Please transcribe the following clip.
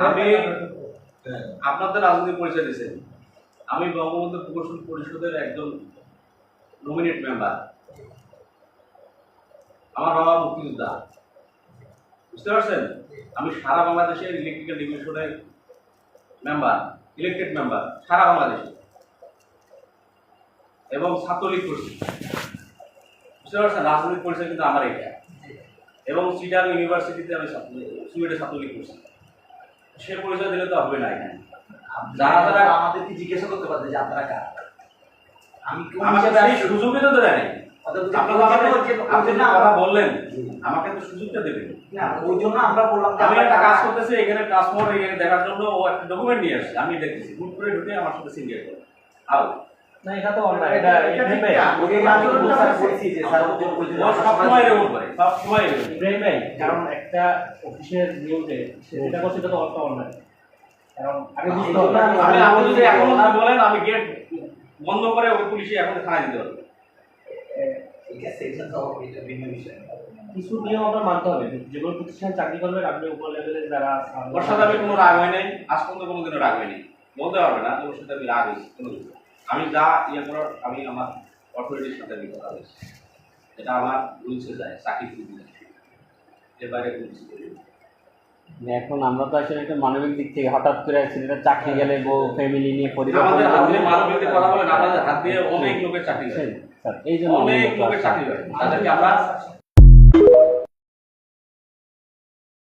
আমি আপনাদের রাজনৈতিক পরিচয় দিচ্ছেন। আমি বঙ্গবন্ধু প্রকৌশল পরিষদের একজন নমিনেট মেম্বার। আমার বাবা মুক্তিযোদ্ধা, বুঝতে পারছেন? আমি সারা বাংলাদেশের ইলেকট্রিক্যাল ডিভিশনের মেম্বার, ইলেকটেড মেম্বার সারা বাংলাদেশে, এবং ছাত্রলীগ করছি। বুঝতে পারছেন? রাজনৈতিক পরিচয় কিন্তু আমার এটা। এবং চিটাং ইউনিভার্সিটিতে আমি সুয়েটে ছাত্রলীগ করছি। সে পরিচয় দিলে তো হবে না। এখানে যারা যারা আমাদেরকে জিজ্ঞাসা করতে পারবে যে আপনারা কারা। আমি সুযোগই তো দেয় নাই। আপনি না কথা বললেন, আমাকে তো সুযোগটা দেবেন না, ওই জন্য আমরা বললাম যে আমি একটা কাজ করতেছি এখানে, ট্রান্সপোর্ট এখানে দেখার জন্য ও একটা ডকুমেন্ট নিয়ে আসছে, আমি দেখতেছি হুট করে ঢুকে আমার সাথে সিঙ্গেল করে আও না, এটা তো অন্যায়। এটা এভাবে ওই আমি বুঝতে বলছি যে স্যার সব সময় এরকম করে, সব সময় ইব্রাহিম ভাই, কারণ একটা অফিসের নিয়মে সেটা করছে, এটা তো অন্যায়। কারণ আগে বুঝতে হবে। আপনি যদি এখন বলেন আমি গেট বন্ধ করে ওই পুলিশে এখন থানায় দিতে পারবো। কিছু নিয়ম আপনার মানতে হবে। যেগুলো প্রতিষ্ঠান চাকরি করবেন আপনি উপর লেভেলে যারা, ওর সাথে আমি কোনো রাগ হয় নাই, আজ পর্যন্ত কোনোদিনও রাগ হয়নি, বলতে পারবে না ওর সাথে আমি রাগ হয়েছি কোনো কিছু। আমি যা ইয়ে করার আমি আমার অথরিটির সাথে আমি কথা বলছি, এটা আমার রুলসে যায়, চাকরি এর বাইরে কোনো কিছু করি না। এখন আমরা তো আসলে একটা মানবিক দিক থেকে হঠাৎ করে এটা চাকরি গেলে বউ ফ্যামিলি নিয়ে পরিবার, আমাদের হাত দিয়ে মানবিক দিকে কথা বলেন, আমাদের হাত দিয়ে অনেক লোকের চাকরি হয়, স্যার এই জন্য অনেক লোকের চাকরি হয়, তাদেরকে আমরা